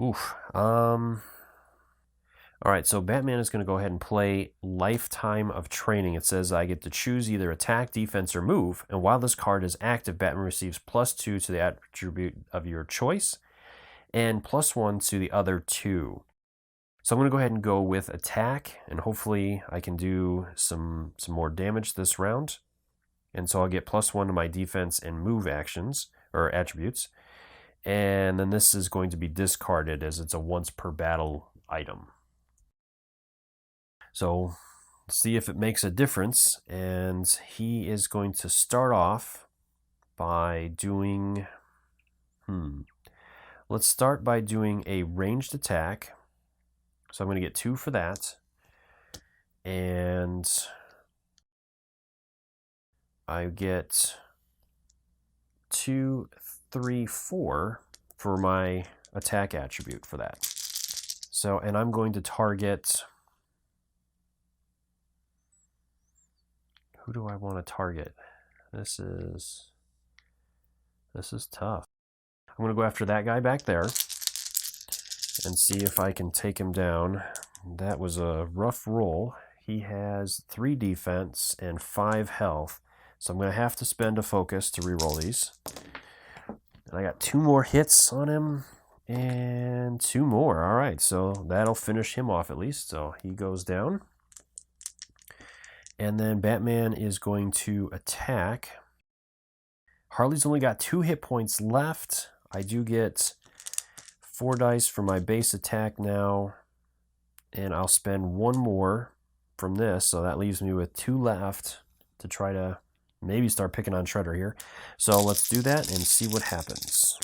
Oof. All right, so Batman is going to go ahead and play Lifetime of Training. It says I get to choose either attack, defense, or move. And while this card is active, Batman receives +2 to the attribute of your choice and +1 to the other 2. So I'm going to go ahead and go with attack, and hopefully I can do some more damage this round. And so I'll get +1 to my defense and move actions, or attributes. And then this is going to be discarded as it's a once per battle item. So let's see if it makes a difference. And he is going to start off by doing, let's start by doing a ranged attack. So I'm going to get 2 for that. And I get 2, 3, 4 for my attack attribute for that. So, and I'm going to target, who do I want to target? This is tough. I'm going to go after that guy back there and see if I can take him down. That was a rough roll. He has 3 defense and 5 health. So I'm going to have to spend a focus to reroll these. And I got 2 more hits on him and 2 more. All right, so that'll finish him off at least. So he goes down. And then Batman is going to attack. Harley's only got 2 hit points left. I do get 4 dice for my base attack now. And I'll spend 1 more from this. So that leaves me with 2 left to try to maybe start picking on Shredder here. So let's do that and see what happens.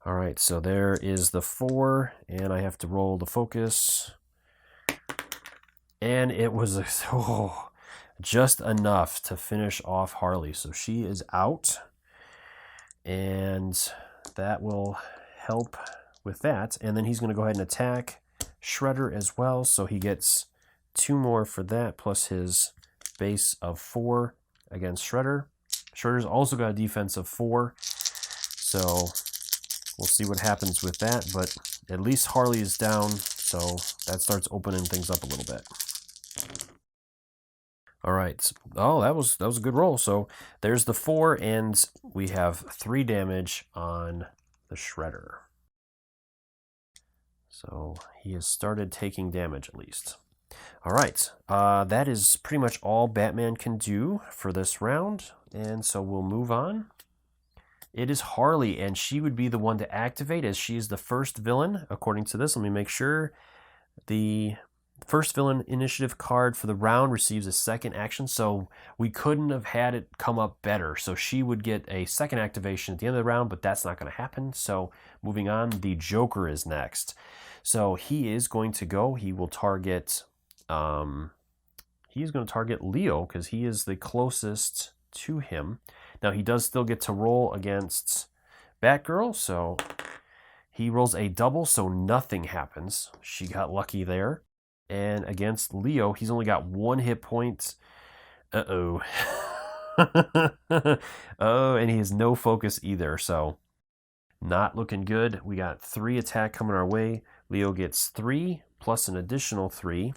All right, so there is the 4. And I have to roll the focus. And it was just enough to finish off Harley. So she is out. And that will help with that. And then he's going to go ahead and attack Shredder as well. So he gets 2 more for that, plus his base of 4 against Shredder. Shredder's also got a defense of 4. So we'll see what happens with that. But at least Harley is down. So that starts opening things up a little bit. All right. Oh, that was a good roll. So there's the 4, and we have 3 damage on the Shredder. So he has started taking damage at least. All right, that is pretty much all Batman can do for this round, and so we'll move on. It is Harley, and she would be the one to activate as she is the first villain, according to this. Let me make sure. The first villain initiative card for the round receives a second action, so we couldn't have had it come up better. So she would get a second activation at the end of the round, but that's not going to happen. So moving on, the Joker is next. So he is going to go. He will target... he's going to target Leo because he is the closest to him. Now he does still get to roll against Batgirl, so he rolls a double, so nothing happens. She got lucky there. And against Leo, he's only got 1 hit point. Uh-oh. Oh, and he has no focus either, so not looking good. We got 3 attack coming our way. Leo gets 3 plus an additional 3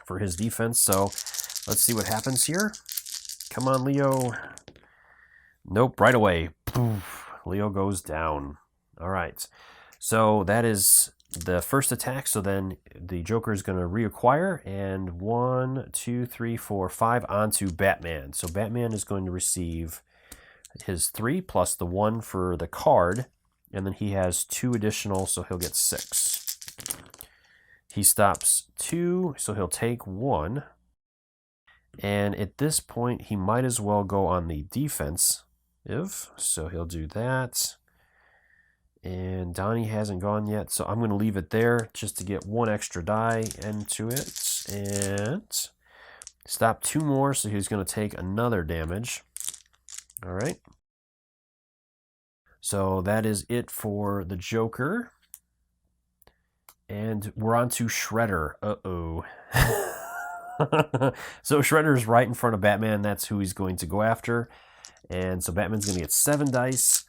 for his defense, so let's see what happens here. Come on, Leo. Nope, right away. Poof. Leo goes down. All right. So that is the first attack. So then the Joker is going to reacquire. And 1, 2, 3, 4, 5 onto Batman. So Batman is going to receive his 3 plus the 1 for the card. And then he has 2 additional, so he'll get 6. He stops 2, so he'll take 1. And at this point, he might as well go on the defense. So he'll do that. And Donnie hasn't gone yet, so I'm going to leave it there just to get 1 extra die into it. And stop 2 more, so he's going to take another damage. All right. So that is it for the Joker. And we're on to Shredder. Uh-oh. So Shredder's right in front of Batman. That's who he's going to go after. And so Batman's going to get 7 dice.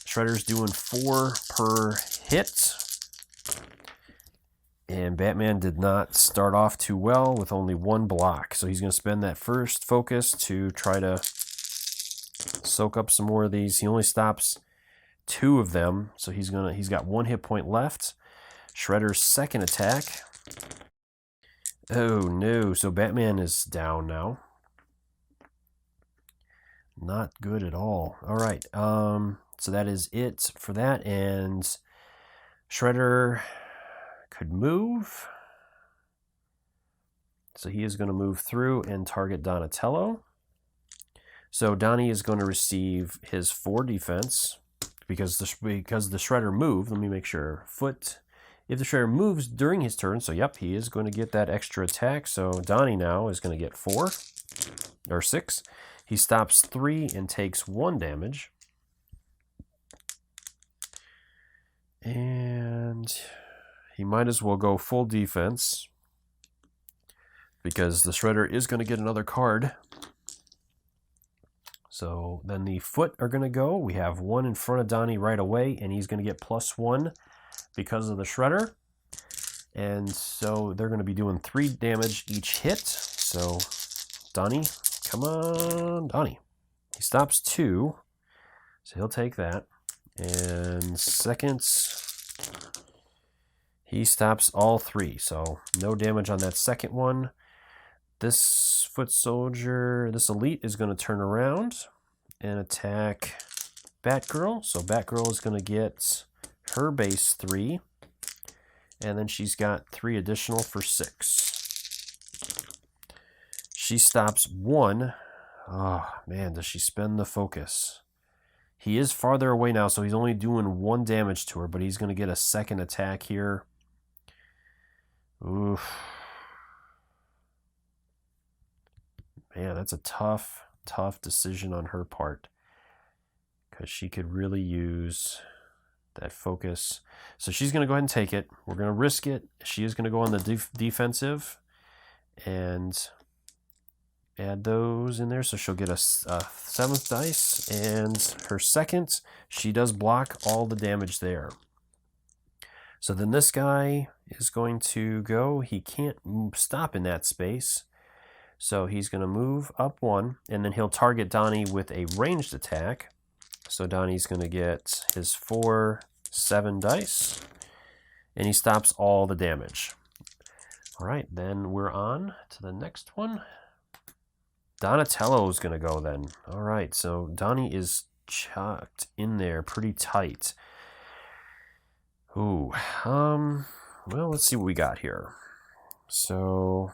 Shredder's doing 4 per hit. And Batman did not start off too well with only 1 block. So he's going to spend that first focus to try to soak up some more of these. He only stops 2 of them. So he's got 1 hit point left. Shredder's second attack. Oh no, so Batman is down now. Not good at all. All right, so that is it for that, and Shredder could move. So he is going to move through and target Donatello. So Donnie is going to receive his 4 defense because the Shredder moved. Let me make sure. Foot. If the Shredder moves during his turn, so yep, he is going to get that extra attack. So Donnie now is going to get 4 or 6. He stops 3 and takes 1 damage. And he might as well go full defense because the Shredder is going to get another card. So then the Foot are going to go. We have 1 in front of Donnie right away, and he's going to get +1 because of the Shredder. And so they're going to be doing 3 damage each hit. So Donnie, come on, Donnie. He stops 2, so he'll take that. And second, he stops all 3, so no damage on that second one. This Foot Soldier, this Elite is going to turn around and attack Batgirl. So Batgirl is going to get her base 3, and then she's got 3 additional for 6. She stops 1. Oh man, does she spend the focus? He is farther away now, so he's only doing 1 damage to her, but he's going to get a second attack here. Oof. Man, that's a tough decision on her part, because she could really use that focus. So she's going to go ahead and take it. We're going to risk it. She is going to go on the defensive and add those in there. So she'll get a 7th dice, and her second, she does block all the damage there. So then this guy is going to go. He can't stop in that space. So he's going to move up 1, and then he'll target Donnie with a ranged attack. So Donnie's going to get his 4, 7 dice, and he stops all the damage. All right, then we're on to the next one. Donatello's going to go then. All right, so Donnie is chucked in there pretty tight. Ooh, well, let's see what we got here. So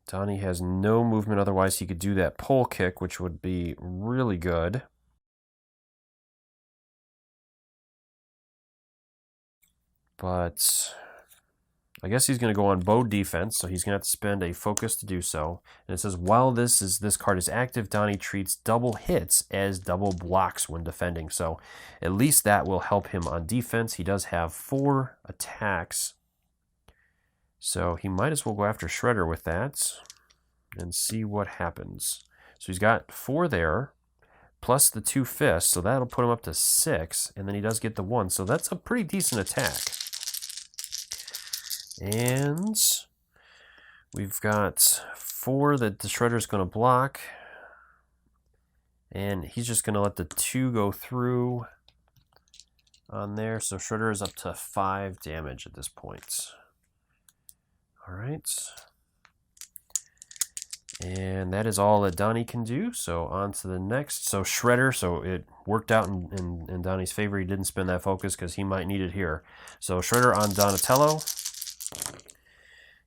Donnie has no movement, otherwise he could do that pole kick, which would be really good. But I guess he's going to go on bow defense, so he's going to have to spend a focus to do so. And it says, while this card is active, Donnie treats double hits as double blocks when defending. So at least that will help him on defense. He does have 4 attacks, so he might as well go after Shredder with that and see what happens. So he's got 4 there, plus the 2 fists, so that'll put him up to 6, and then he does get the 1, so that's a pretty decent attack. And we've got 4 that the Shredder's going to block, and he's just going to let the 2 go through on there, so Shredder is up to 5 damage at this point. All right. And that is all that Donnie can do, so on to the next. So Shredder, so it worked out in Donnie's favor. He didn't spend that focus because he might need it here. So Shredder on Donatello.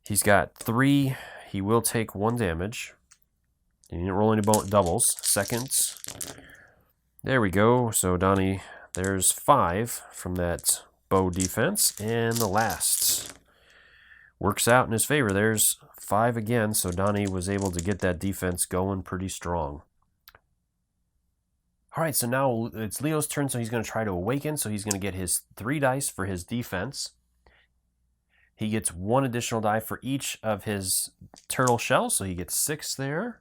He's got 3. He will take 1 damage. He didn't roll any doubles. Seconds. There we go. So Donnie, there's 5 from that bow defense. And the last works out in his favor. There's 5 again. So Donnie was able to get that defense going pretty strong. All right, so now it's Leo's turn. So he's going to try to awaken. So he's going to get his 3 dice for his defense. He gets 1 additional die for each of his turtle shells, so he gets 6 there.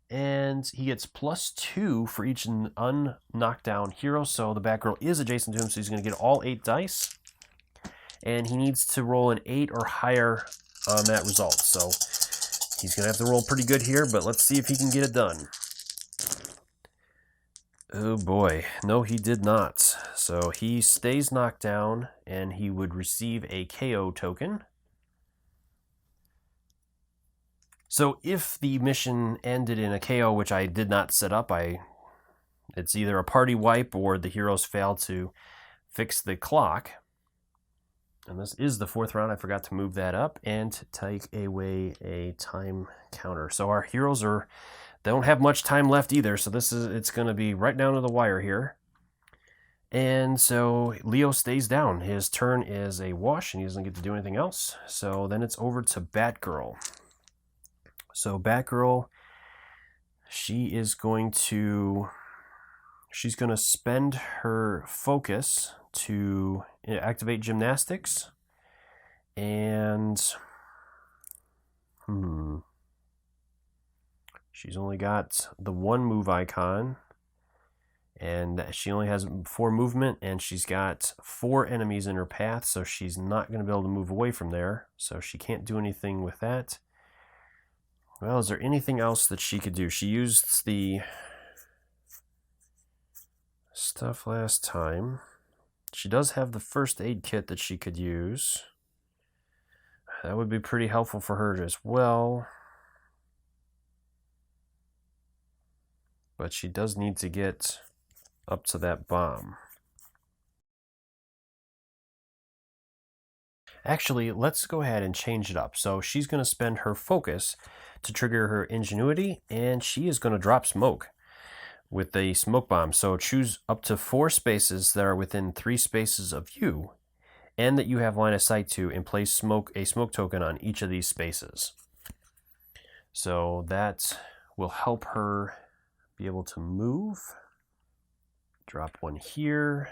And he gets +2 for each unknocked down hero, so the Batgirl is adjacent to him, so he's going to get all 8 dice. And he needs to roll an 8 or higher on that result, so he's going to have to roll pretty good here, but let's see if he can get it done. Oh boy, no he did not. So he stays knocked down and he would receive a KO token. So if the mission ended in a KO, which I did not set up, it's either a party wipe or the heroes fail to fix the clock. And this is the 4th round, I forgot to move that up and take away a time counter. So our heroes they don't have much time left either, so it's going to be right down to the wire here. And so Leo stays down. His turn is a wash, and he doesn't get to do anything else. So then it's over to Batgirl. So Batgirl, she's going to spend her focus to activate gymnastics, and she's only got the 1 move icon, and she only has 4 movement, and she's got 4 enemies in her path, so she's not going to be able to move away from there, so she can't do anything with that. Well, is there anything else that she could do? She used the stuff last time. She does have the first aid kit that she could use. That would be pretty helpful for her as well. But she does need to get up to that bomb. Actually, let's go ahead and change it up. So she's going to spend her focus to trigger her ingenuity, and she is going to drop smoke with a smoke bomb. So choose up to 4 spaces that are within 3 spaces of you, and that you have line of sight to, and place a smoke token on each of these spaces. So that will help her be able to move. Drop 1 here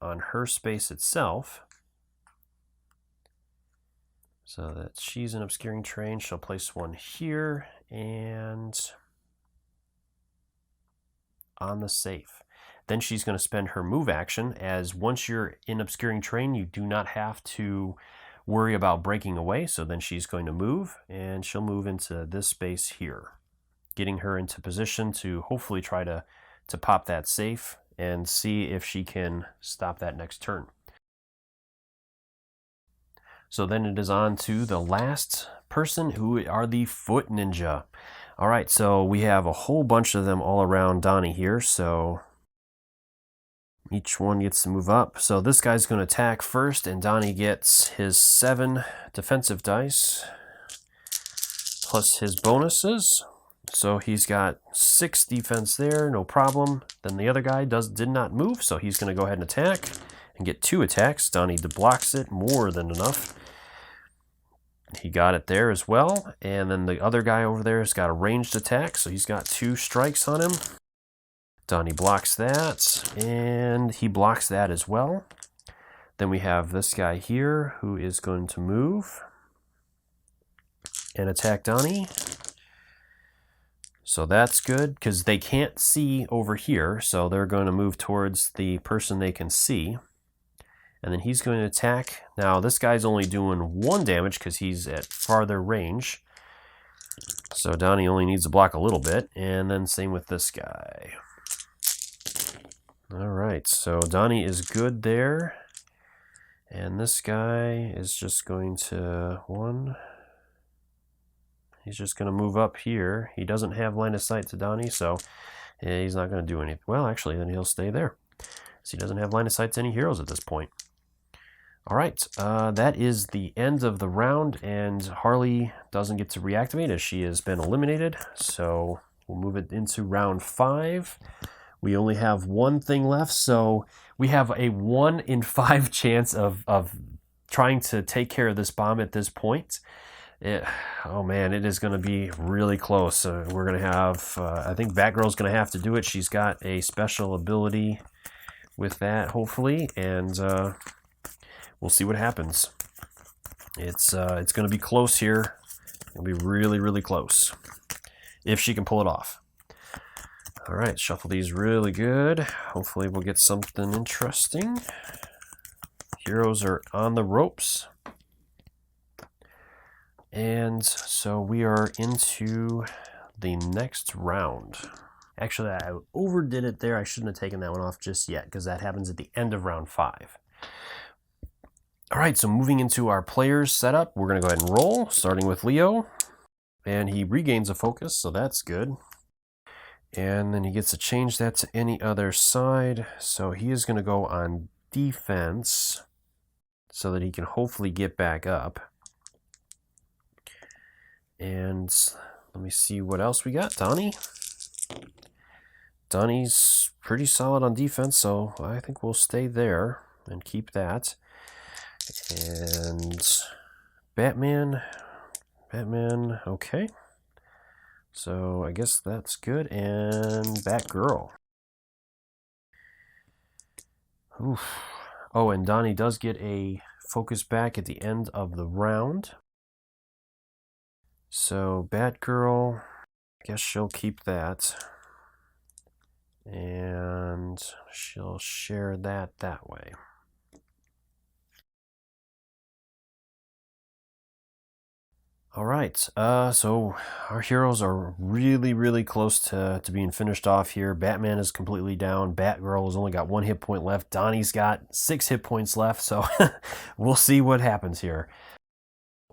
on her space itself, so that she's an obscuring terrain. She'll place 1 here and on the safe. Then she's going to spend her move action, as once you're in obscuring terrain, you do not have to worry about breaking away. So then she's going to move, and she'll move into this space here, getting her into position to hopefully try to to pop that safe and see if she can stop that next turn. So then it is on to the last person, who are the Foot Ninja. All right, so we have a whole bunch of them all around Donnie here, so each one gets to move up. So this guy's going to attack first, and Donnie gets his 7 defensive dice plus his bonuses. So he's got 6 defense there, no problem. Then the other guy did not move, so he's going to go ahead and attack and get 2 attacks. Donnie blocks it, more than enough. He got it there as well. And then the other guy over there has got a ranged attack, so he's got 2 strikes on him. Donnie blocks that, and he blocks that as well. Then we have this guy here who is going to move and attack Donnie. So that's good, because they can't see over here, so they're going to move towards the person they can see. And then he's going to attack. Now this guy's only doing 1 damage because he's at farther range. So Donnie only needs to block a little bit. And then same with this guy. Alright, so Donnie is good there. And this guy is just going to he's just going to move up here. He doesn't have line of sight to Donnie, so he's not going to do anything. Well, actually, then he'll stay there. So he doesn't have line of sight to any heroes at this point. All right, that is the end of the round, and Harley doesn't get to reactivate as she has been eliminated. So we'll move it into round 5. We only have 1 thing left, so we have a 1 in 5 chance of trying to take care of this bomb at this point. Oh man, it is going to be really close. We're going to have, I think Batgirl's going to have to do it. She's got a special ability with that, hopefully, and we'll see what happens. It's going to be close here. It'll be really, really close if she can pull it off. All right, shuffle these really good. Hopefully we'll get something interesting. Heroes are on the ropes. And so we are into the next round. Actually, I overdid it there. I shouldn't have taken that one off just yet, because that happens at the end of round 5. All right, so moving into our players setup, we're going to go ahead and roll, starting with Leo. And he regains a focus, so that's good. And then he gets to change that to any other side. So he is going to go on defense so that he can hopefully get back up. And let me see what else we got. Donnie's pretty solid on defense, so I think we'll stay there and keep that. And Batman, okay. So I guess that's good. And Batgirl. Oof. Oh, and Donnie does get a focus back at the end of the round. So Batgirl, I guess she'll keep that. And she'll share that way. All right, so our heroes are really, really close to being finished off here. Batman is completely down. Batgirl has only got 1 hit point left. Donnie's got 6 hit points left, so we'll see what happens here.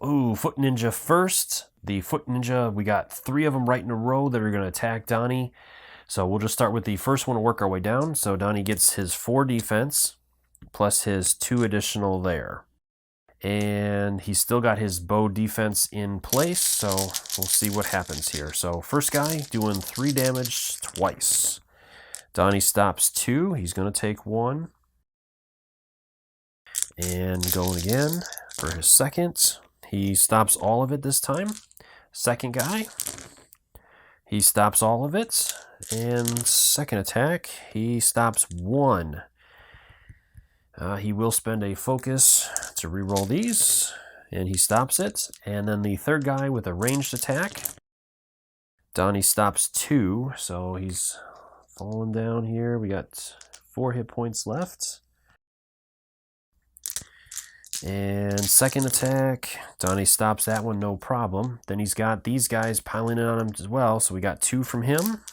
Ooh, Foot Ninja first. The Foot Ninja, we got 3 of them right in a row that are going to attack Donnie. So we'll just start with the first one and work our way down. So Donnie gets his 4 defense plus his 2 additional there. And he's still got his bow defense in place, so we'll see what happens here. So first guy doing 3 damage twice. Donnie stops 2. He's going to take 1. And going again for his second. He stops all of it this time. Second guy. He stops all of it. And second attack, he stops 1. He will spend a focus to reroll these, and he stops it. And then the third guy with a ranged attack. Donnie stops 2, so he's falling down here. We got 4 hit points left. And second attack, Donnie stops that one, no problem. Then he's got these guys piling in on him as well, so we got 2 from him.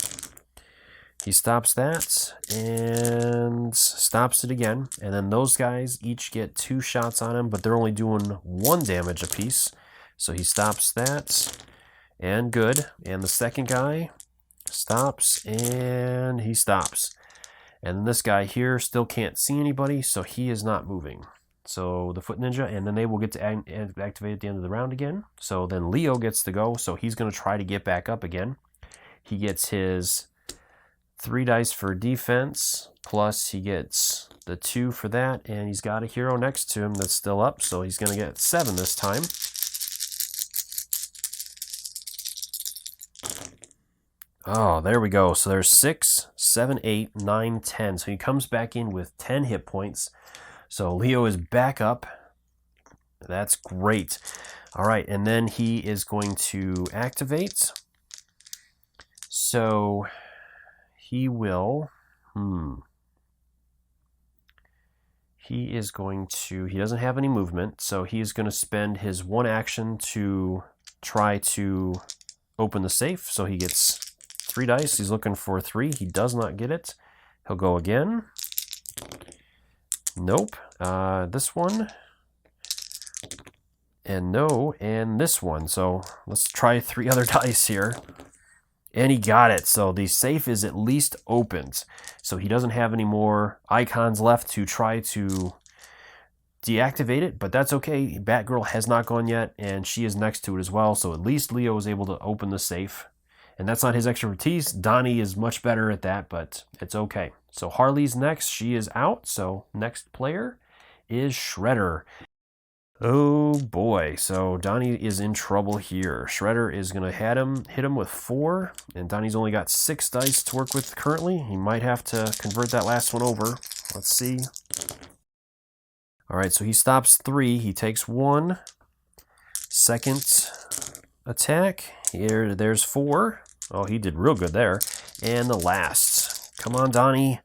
He stops that and stops it again. And then those guys each get 2 shots on him, but they're only doing 1 damage apiece. So he stops that and good. And the second guy stops and he stops. And this guy here still can't see anybody, so he is not moving. So the Foot Ninja, and then they will get to activate at the end of the round again. So then Leo gets to go, so he's going to try to get back up again. He gets his 3 dice for defense, plus he gets the 2 for that, and he's got a hero next to him that's still up, so he's going to get 7 this time. Oh, there we go. So there's 6, 7, 8, 9, 10. So he comes back in with 10 hit points. So Leo is back up. That's great. All right, and then he is going to activate. So he will... He is going to... He doesn't have any movement, so he is going to spend his 1 action to try to open the safe. So he gets 3 dice. He's looking for 3. He does not get it. He'll go again. Nope. This one. And no. And this one. So let's try 3 other dice here. And he got it. So the safe is at least opened. So he doesn't have any more icons left to try to deactivate it, but that's okay. Batgirl has not gone yet, and she is next to it as well. So at least Leo is able to open the safe. And that's not his expertise. Donnie is much better at that, but it's okay. So Harley's next. She is out. So next player is Shredder. Oh boy. So Donnie is in trouble here. Shredder is going to hit him with 4. And Donnie's only got 6 dice to work with currently. He might have to convert that last one over. Let's see. All right. So he stops 3. He takes 1. Second attack. Here, there's 4. Oh, he did real good there. And the last. Come on, Donnie.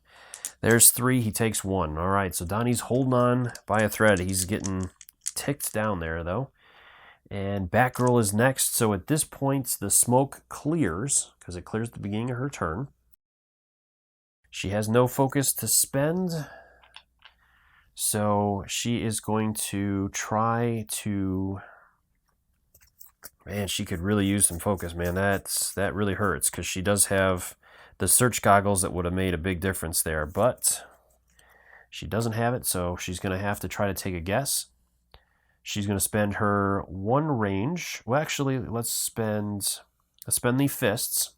There's 3. He takes 1. All right, so Donnie's holding on by a thread. He's getting ticked down there, though. And Batgirl is next. So at this point, the smoke clears, because it clears at the beginning of her turn. She has no focus to spend. So she is going to try to... Man, she could really use some focus, man. That really hurts, because she does have the search goggles that would have made a big difference there. But she doesn't have it, so she's going to have to try to take a guess. She's going to spend her 1 range. Well, actually, let's spend the fists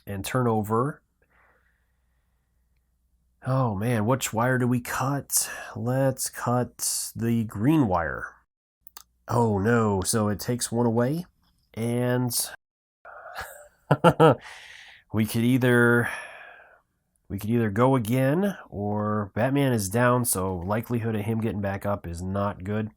and turn over. Oh, man, which wire do we cut? Let's cut the green wire. Oh no, so it takes 1 away, and we could either go again, or Batman is down, so likelihood of him getting back up is not good.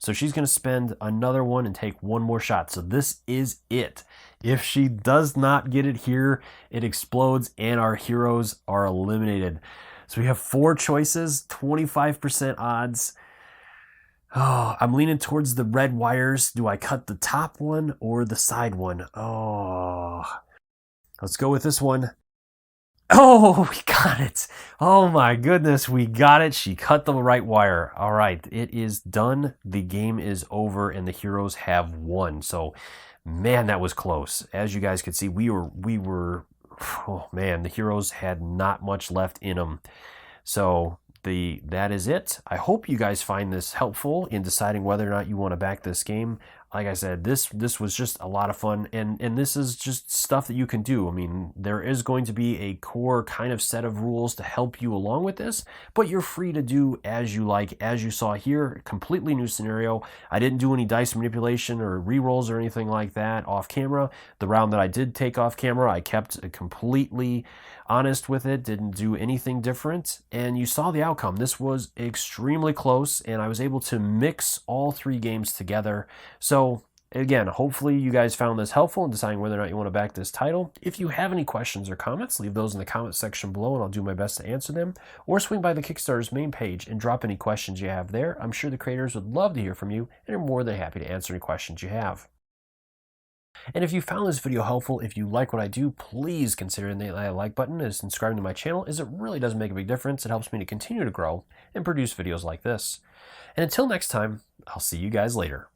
So she's going to spend another 1 and take 1 more shot. So this is it. If she does not get it here, it explodes and our heroes are eliminated. So we have 4 choices, 25% odds. Oh, I'm leaning towards the red wires. Do I cut the top one or the side one? Oh, let's go with this one. Oh, we got it. Oh my goodness, we got it. She cut the right wire. All right, it is done. The game is over and the heroes have won. So, man, that was close. As you guys could see, we were, oh man, the heroes had not much left in them. So, that is it. I hope you guys find this helpful in deciding whether or not you want to back this game. Like I said, this was just a lot of fun, and this is just stuff that you can do. I mean, there is going to be a core kind of set of rules to help you along with this, but you're free to do as you like. As you saw here, completely new scenario. I didn't do any dice manipulation or re-rolls or anything like that off camera. The round that I did take off camera, I kept completely honest with it, didn't do anything different, and you saw the outcome. This was extremely close, and I was able to mix all 3 games together. So again, hopefully you guys found this helpful in deciding whether or not you want to back this title. If you have any questions or comments, leave those in the comment section below and I'll do my best to answer them. Or swing by the Kickstarter's main page and drop any questions you have there. I'm sure the creators would love to hear from you and are more than happy to answer any questions you have. And if you found this video helpful, if you like what I do, please consider hitting that like button and subscribing to my channel, as it really does make a big difference. It helps me to continue to grow and produce videos like this. And until next time, I'll see you guys later.